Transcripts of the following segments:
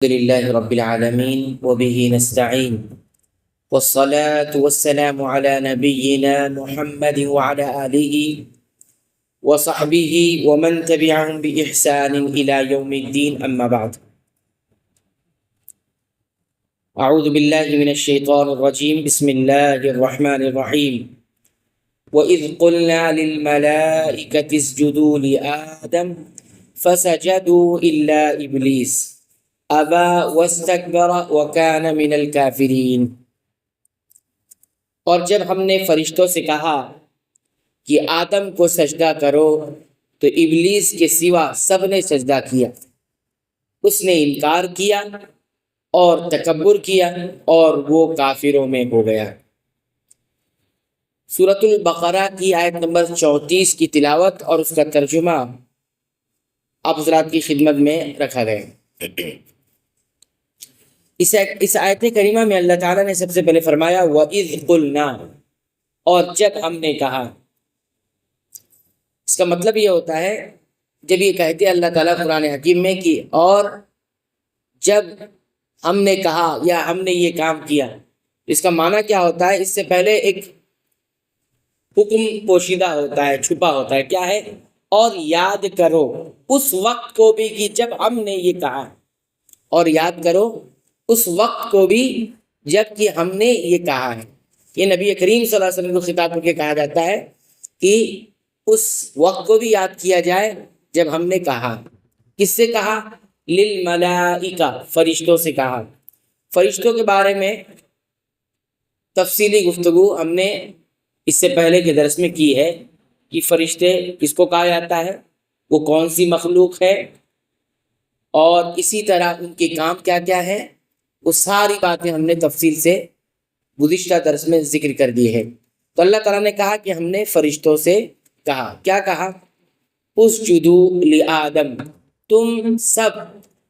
الحمد لله رب العالمين وبه نستعين والصلاة والسلام على نبينا محمد وعلى آله وصحبه ومن تبعهم بإحسان إلى يوم الدين أما بعد أعوذ بالله من الشيطان الرجيم بسم الله الرحمن الرحيم وإذ قلنا للملائكة اسجدوا لآدم فسجدوا إلا إبليس ابا واستکبر وکان من الکافرین۔ اور جب ہم نے فرشتوں سے کہا کہ آدم کو سجدہ کرو تو ابلیس کے سوا سب نے سجدہ کیا، اس نے انکار کیا اور تکبر کیا اور وہ کافروں میں ہو گیا۔ سورۃ البقرہ کی آیت نمبر 34 کی تلاوت اور اس کا ترجمہ آپ حضرات کی خدمت میں رکھا گیا۔ اس آیت کریمہ میں اللہ تعالیٰ نے سب سے پہلے فرمایا وَإِذْ قُلْنَا، اور جب ہم نے کہا۔ اس کا مطلب یہ ہوتا ہے، جب یہ کہتے ہیں اللہ تعالیٰ قرآن حکیم میں کہ اور جب ہم نے کہا یا ہم نے یہ کام کیا، اس کا معنی کیا ہوتا ہے؟ اس سے پہلے ایک حکم پوشیدہ ہوتا ہے، چھپا ہوتا ہے، کیا ہے؟ اور یاد کرو اس وقت کو بھی کہ جب ہم نے یہ کہا، اور یاد کرو اس وقت کو بھی جب کہ ہم نے یہ کہا ہے۔ یہ نبی کریم صلی اللہ علیہ وسلم کو خطاب کر کے کہا جاتا ہے کہ اس وقت کو بھی یاد کیا جائے جب ہم نے کہا۔ کس سے کہا؟ للملائکہ، فرشتوں سے کہا۔ فرشتوں کے بارے میں تفصیلی گفتگو ہم نے اس سے پہلے کے درس میں کی ہے کہ فرشتے کس کو کہا جاتا ہے، وہ کون سی مخلوق ہے، اور اسی طرح ان کے کام کیا کیا ہے، وہ ساری باتیں ہم نے تفصیل سے گزشتہ درس میں ذکر کر دی ہے۔ تو اللہ تعالیٰ نے کہا کہ ہم نے فرشتوں سے کہا، کیا کہا؟ اسجدوا لآدم، تم سب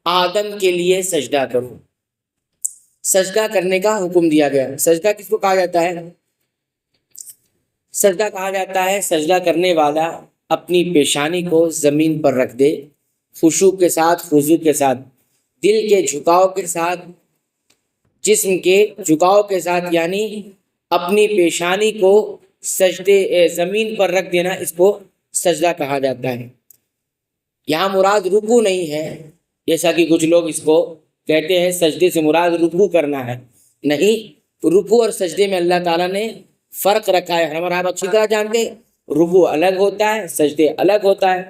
آدم کے لیے سجدہ کرو۔ سجدہ کرنے کا حکم دیا گیا۔ سجدہ کس کو کہا جاتا ہے؟ سجدہ کہا جاتا ہے سجدہ کرنے والا اپنی پیشانی کو زمین پر رکھ دے، خشوع کے ساتھ، خضوع کے ساتھ، دل کے جھکاؤ کے ساتھ، جسم کے جھکاؤ کے ساتھ، یعنی اپنی پیشانی کو سجدے زمین پر رکھ دینا، اس کو سجدہ کہا جاتا ہے۔ یہاں مراد رکوع نہیں ہے، جیسا کہ کچھ لوگ اس کو کہتے ہیں سجدے سے مراد رکوع کرنا ہے۔ نہیں، رکوع اور سجدے میں اللہ تعالیٰ نے فرق رکھا ہے۔ ہمارا آپ اچھی طرح جانتے ہیں رکوع الگ ہوتا ہے، سجدے الگ ہوتا ہے۔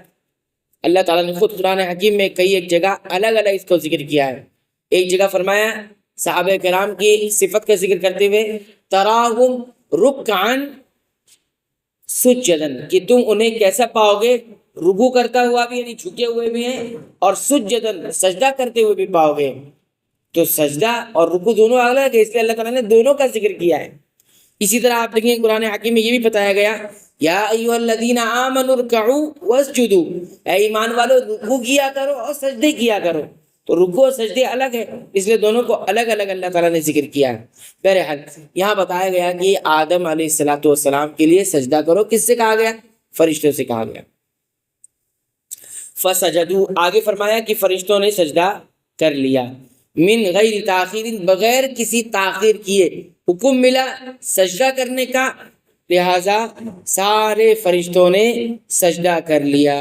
اللہ تعالیٰ نے خود قرآن حکیم میں کئی ایک جگہ الگ الگ اس کو ذکر کیا ہے۔ ایک جگہ فرمایا صحابہ کرام کی صفت کا ذکر کرتے ہوئے تراہم رکعن سجدن، کہ تم انہیں کیسا پاؤ گے؟ رکوع کرتا ہوا بھی، یعنی جھکے ہوئے بھی ہیں، اور سجدن، سجدہ کرتے ہوئے بھی پاؤ گے۔ تو سجدہ اور رکوع دونوں الگ ہے، اس لیے اللہ تعالیٰ نے دونوں کا ذکر کیا ہے۔ اسی طرح آپ دیکھیں قرآن حکیم میں یہ بھی بتایا گیا یا ایھا الذین آمنوا ارکعوا واسجدوا، اے ایمان والو رکوع کیا کرو اور سجدے کیا کرو۔ تو رکوع اور سجدے الگ ہے، اس لیے دونوں کو الگ الگ اللہ تعالیٰ نے ذکر کیا ہے۔ بہرحال یہاں بتایا گیا کہ آدم علیہ السلام کے لیے سجدہ کرو۔ کس سے کہا گیا؟ فرشتوں سے کہا گیا۔ فسجدوا، آگے فرمایا کہ فرشتوں نے سجدہ کر لیا، من غیر تاخیر، بغیر کسی تاخیر کیے حکم ملا سجدہ کرنے کا، لہذا سارے فرشتوں نے سجدہ کر لیا،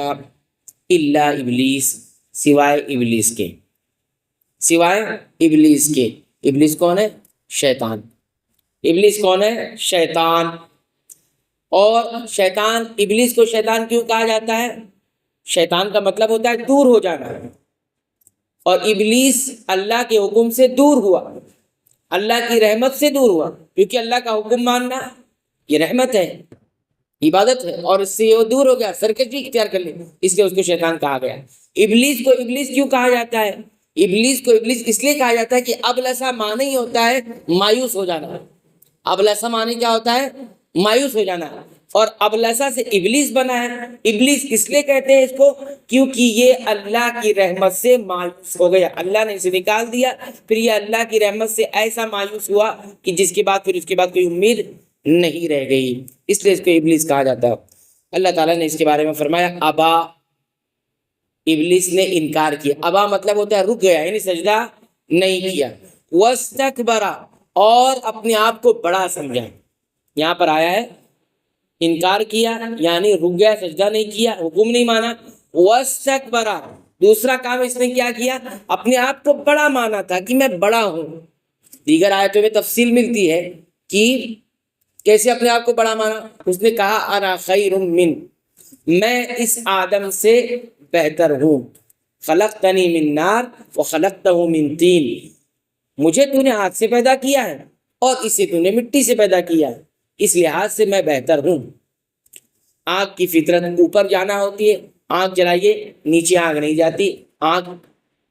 الا ابلیس، سوائے ابلیس کے، سوائے ابلیس کے۔ ابلیس کون ہے؟ شیطان۔ ابلیس کون ہے؟ شیطان۔ اور شیطان، ابلیس کو شیطان کیوں کہا جاتا ہے؟ شیطان کا مطلب ہوتا ہے دور ہو جانا، اور ابلیس اللہ کے حکم سے دور ہوا، اللہ کی رحمت سے دور ہوا، کیونکہ اللہ کا حکم ماننا یہ رحمت ہے، عبادت ہے، اور اس سے وہ دور ہو گیا، سرکشی اختیار کر لی، اس لیے اس کو شیطان کہا گیا۔ ابلیس کو ابلیس کیوں کہا جاتا ہے؟ ابلیس کو ابلیس اس لیے کہا جاتا ہے کہ ابلسا معنی ہی ہوتا ہے مایوس ہو جانا۔ ابلسا معنی کیا ہوتا ہے؟ مایوس ہو جانا، اور ابلسا سے ابلیس بنا ہے۔ ابلیس اس لیے کہتے ہیں اس کو کیونکہ یہ اللہ کی رحمت سے مایوس ہو گیا، اللہ نے اسے نکال دیا، پھر یہ اللہ کی رحمت سے ایسا مایوس ہوا کہ جس کے بعد پھر اس کے بعد کوئی امید نہیں رہ گئی، اس لیے اس کو ابلیس کہا جاتا ہے۔ اللہ تعالیٰ نے اس کے بارے میں فرمایا ابا، ابلیس نے انکار کیا۔ ابا مطلب ہوتا ہے رک گیا، یعنی سجدہ نہیں کیا، واستکبر اور اپنے آپ کو بڑا سمجھا۔ یہاں پر آیا ہے انکار کیا یعنی رک گیا، سجدہ نہیں کیا، حکم نہیں مانا۔ واستکبر دوسرا کام اس نے کیا کیا، اپنے آپ کو بڑا مانا تھا کہ میں بڑا ہوں۔ دیگر آیتوں میں تفصیل ملتی ہے کہ کیسے اپنے آپ کو بڑا مانا۔ اس نے کہا انا خیر من، میں اس آدم سے بہتر ہوں، خلقتنی من نار وخلقتہ من طین، مجھے تو نے آگ سے پیدا کیا ہے اور اسے تو نے مٹی سے پیدا کیا ہے، اس لحاظ سے میں بہتر ہوں۔ آگ کی فطرت اوپر جانا ہوتی ہے، آگ جلائیے نیچے آگ نہیں جاتی، آگ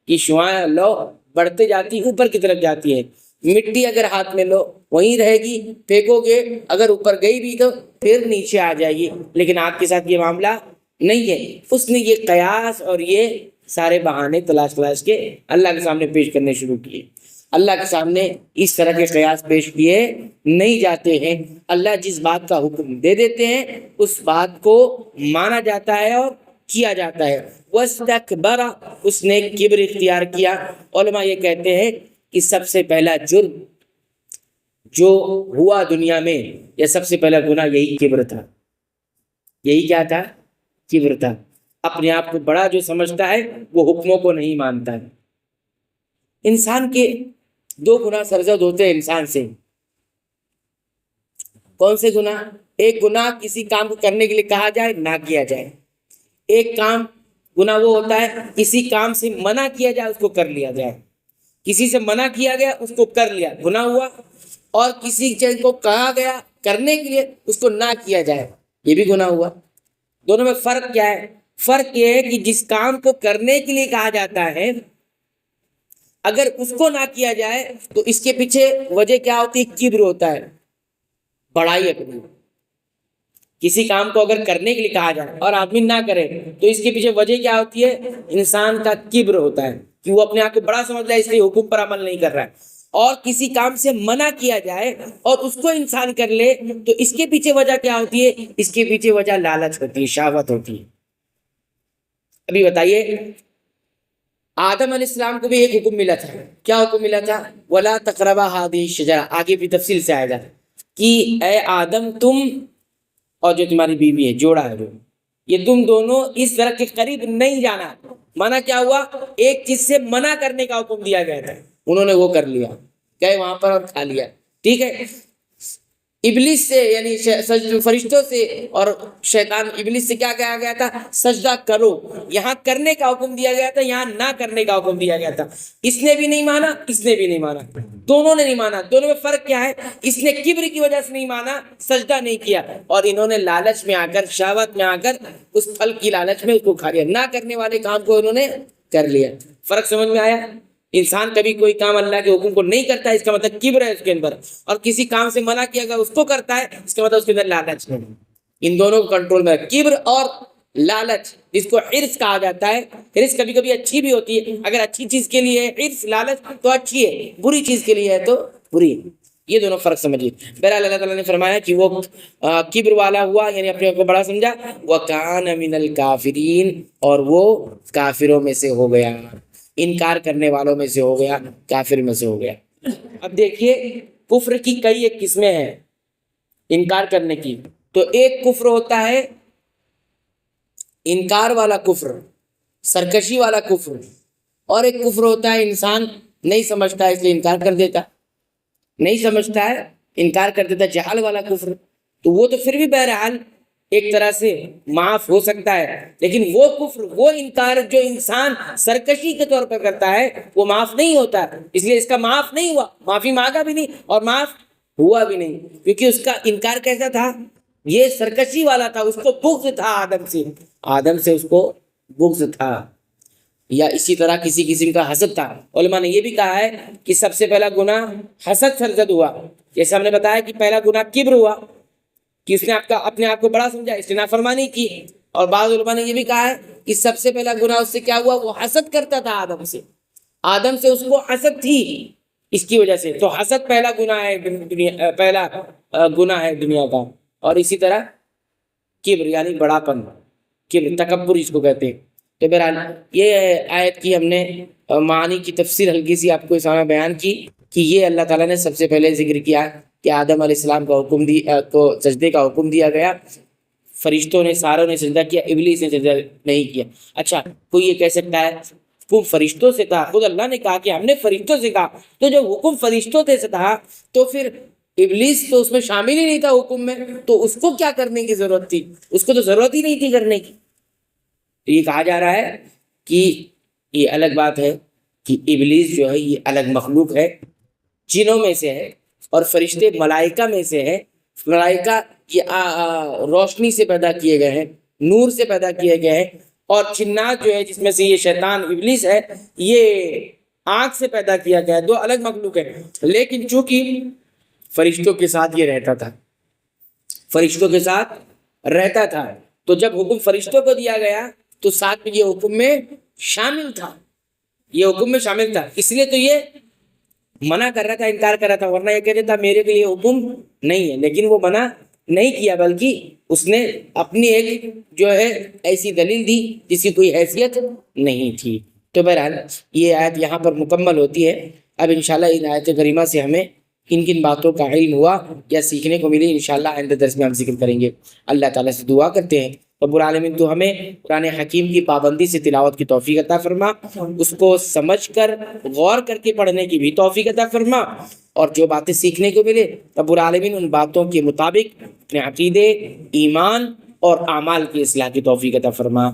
کی شعاع لو بڑھتے جاتی اوپر کی طرف جاتی ہے۔ مٹی اگر ہاتھ میں لو وہیں رہے گی، پھینکو گے اگر اوپر گئی بھی تو پھر نیچے آ جائے گی، لیکن آگ کے ساتھ یہ معاملہ نہیں ہے۔ اس نے یہ قیاس اور یہ سارے بہانے تلاش کے اللہ کے سامنے پیش کرنے شروع کیے۔ اللہ کے سامنے اس طرح کے قیاس پیش کیے نہیں جاتے ہیں۔ اللہ جس بات کا حکم دے دیتے ہیں اس بات کو مانا جاتا ہے اور کیا جاتا ہے۔ واستکبر اس نے کبر اختیار کیا۔ علماء یہ کہتے ہیں کہ سب سے پہلا جرم جو ہوا دنیا میں یا سب سے پہلا گناہ یہی کبر تھا۔ یہی کیا تھا؟ کبر تھا۔ اپنے آپ کو بڑا جو سمجھتا ہے وہ حکموں کو نہیں مانتا ہے۔ انسان کے دو گناہ سرزد ہوتے ہیں انسان سے۔ کون سے گناہ؟ ایک گناہ کسی کام کو کرنے کے لیے کہا جائے نہ کیا جائے، ایک کام گناہ وہ ہوتا ہے کسی کام سے منع کیا جائے اس کو کر لیا جائے، کسی سے منع کیا گیا اس کو کر لیا گناہ ہوا، اور کسی چیز کو کہا گیا کرنے کے لیے اس کو نہ کیا جائے یہ بھی گناہ ہوا۔ دونوں میں فرق کیا ہے؟ فرق یہ ہے کہ جس کام کو کرنے کے لیے کہا جاتا ہے اگر اس کو نہ کیا جائے تو اس کے پیچھے وجہ کیا ہوتی ہے؟ کبر ہوتا ہے، بڑائی اپنی۔ کسی کام کو اگر کرنے کے لیے کہا جائے اور آدمی نہ کرے تو اس کے پیچھے وجہ کیا ہوتی ہے؟ انسان کا کبر ہوتا ہے کہ وہ اپنے آپ کو بڑا سمجھ رہا ہے اس لیے حکم پر عمل نہیں کر رہا ہے۔ اور کسی کام سے منع کیا جائے اور اس کو انسان کر لے تو اس کے پیچھے وجہ کیا ہوتی ہے؟ اس کے پیچھے وجہ لالچ ہوتی ہے، شہوت ہوتی ہے۔ ابھی بتائیے آدم علیہ السلام کو بھی ایک حکم ملا تھا، کیا حکم ملا تھا؟ وَلَا تَقْرَبَا هَٰذِهِ الشَّجَرَةَ، آگے بھی تفصیل سے آئے گا کہ اے آدم تم اور جو تمہاری بیوی ہے جوڑا ہے جو یہ تم دونوں اس درخت کے قریب نہیں جانا۔ منع کیا ہوا؟ ایک چیز سے منع کرنے کا حکم دیا گیا تھا، انہوں نے وہ کر لیا، گئے وہاں پر اور کھا لیا، ٹھیک ہے۔ ابلیس سے یعنی فرشتوں سے اور شیطان ابلیس سے کیا کہا گیا تھا؟ سجدہ کرو، یہاں کرنے کا حکم دیا گیا تھا، یہاں نہ کرنے کا حکم دیا گیا تھا۔ اس نے بھی نہیں مانا، اس نے بھی نہیں مانا، دونوں نے نہیں مانا۔ دونوں میں فرق کیا ہے؟ اس نے کبر کی وجہ سے نہیں مانا، سجدہ نہیں کیا، اور انہوں نے لالچ میں آ کر، شہوت میں آ کر اس پھل کی لالچ میں اس کو کھا لیا، نہ کرنے والے کام کو انہوں نے کر لیا۔ فرق سمجھ میں آیا؟ انسان کبھی کوئی کام اللہ کے حکم کو نہیں کرتا ہے اس کا مطلب کبر ہے اس کے اندر، اور کسی کام سے منع کیا گیا اس کو کرتا ہے اس کا مطلب اس کے اندر لالچ ہے۔ ان دونوں کو کنٹرول میں کبر اور لالچ، جس کو حرص کہا جاتا ہے۔ حرص کبھی کبھی اچھی بھی ہوتی ہے، اگر اچھی چیز کے لیے ہے حرص لالچ تو اچھی ہے، بری چیز کے لیے ہے تو بری ہے۔ یہ دونوں فرق سمجھیے۔ بہرحال اللہ تعالیٰ نے فرمایا کہ وہ کبر والا ہوا یعنی اپنے کو بڑا سمجھا، وَكَانَ مِنَ الْكَافِرِينَ اور وہ کافروں میں سے ہو گیا، انکار کرنے والوں میں سے ہو گیا، کافر میں سے ہو گیا۔ اب دیکھیے کفر کی کئی ایک قسمیں ہیں انکار کرنے کی۔ تو ایک کفر ہوتا ہے انکار والا کفر، سرکشی والا کفر، اور ایک کفر ہوتا ہے انسان نہیں سمجھتا ہے اس لیے انکار کر دیتا، نہیں سمجھتا ہے انکار کر دیتا، جہل والا کفر۔ تو وہ تو پھر بھی بہرحال ایک طرح سے معاف ہو سکتا ہے، لیکن وہ کفر، وہ انکار جو انسان سرکشی کے طور پر کرتا ہے وہ معاف نہیں ہوتا، اس لیے اس کا معاف نہیں ہوا، معافی مانگا بھی نہیں اور معاف ہوا بھی نہیں، کیونکہ اس کا انکار کیسا تھا؟ یہ سرکشی والا تھا، اس کو بغض تھا آدم سے اس کو بغض تھا، یا اسی طرح کسی قسم کا حسد تھا۔ علماء نے یہ بھی کہا ہے کہ سب سے پہلا گناہ حسد سرزد ہوا، جیسے ہم نے بتایا کہ پہلا گناہ کبر ہوا کہ اس نے اپنے آپ کو بڑا سمجھا، اس نے نافرمانی کی، اور بعض علماء نے یہ بھی کہا ہے کہ سب سے پہلا گناہ اس سے کیا ہوا؟ وہ حسد کرتا تھا آدم سے اس کو حسد تھی اس کی وجہ سے، تو حسد پہلا گناہ ہے، پہلا گناہ ہے دنیا کا۔ اور اسی طرح کبر یعنی بڑا پن، کبر تکبر اس کو کہتے ہیں۔ تو بہرحال یہ آیت کی ہم نے معانی کی تفسیر ہلکی سی آپ کو اس میں بیان کی کہ یہ اللہ تعالیٰ نے سب سے پہلے ذکر کیا کہ آدم علیہ السلام کا حکم کو سجدے کا حکم دیا گیا، فرشتوں نے ساروں نے سجدہ کیا، ابلیس نے سجدہ نہیں کیا۔ اچھا کوئی یہ کہہ سکتا ہے حکم فرشتوں سے تھا، خود اللہ نے کہا کہ ہم نے فرشتوں سے کہا، تو جب حکم فرشتوں سے تھا تو پھر ابلیس تو اس میں شامل ہی نہیں تھا حکم میں، تو اس کو کیا کرنے کی ضرورت تھی؟ اس کو تو ضرورت ہی نہیں تھی کرنے کی۔ یہ کہا جا رہا ہے کہ یہ الگ بات ہے کہ ابلیس جو ہے یہ الگ مخلوق ہے، جنوں میں سے ہے، اور فرشتے ملائکہ میں سے ہے۔ ملائکہ یہ روشنی سے پیدا کیے گئے ہیں، نور سے پیدا کیے گئے ہیں، اور جنات جو ہے جس میں سے یہ شیطان ابلیس ہے یہ آنکھ سے پیدا کیا گیا ہے، دو الگ مخلوق ہے۔ لیکن چونکہ فرشتوں کے ساتھ یہ رہتا تھا، فرشتوں کے ساتھ رہتا تھا، تو جب حکم فرشتوں کو دیا گیا تو ساتھ میں یہ حکم میں شامل تھا، یہ حکم میں شامل تھا، اس لیے تو یہ منع کر رہا تھا، انکار کر رہا تھا، ورنہ یہ کہتا تھا میرے کے لیے حکم نہیں ہے۔ لیکن وہ منع نہیں کیا، بلکہ اس نے اپنی ایک جو ہے ایسی دلیل دی جس کی کوئی حیثیت نہیں تھی۔ تو بہرحال یہ آیت یہاں پر مکمل ہوتی ہے۔ اب انشاءاللہ ان آیت کریمہ سے ہمیں کن کن باتوں کا علم ہوا یا سیکھنے کو ملی، انشاءاللہ آئندہ درس میں ہم ذکر کریں گے۔ اللہ تعالیٰ سے دعا کرتے ہیں رب العالمین تو ہمیں قرآن حکیم کی پابندی سے تلاوت کی توفیق عطا فرما، اس کو سمجھ کر غور کر کے پڑھنے کی بھی توفیق عطا فرما، اور جو باتیں سیکھنے کو ملے رب العالمین ان باتوں کے مطابق اپنے عقیدے، ایمان اور اعمال کی اصلاح کی توفیق عطا فرما۔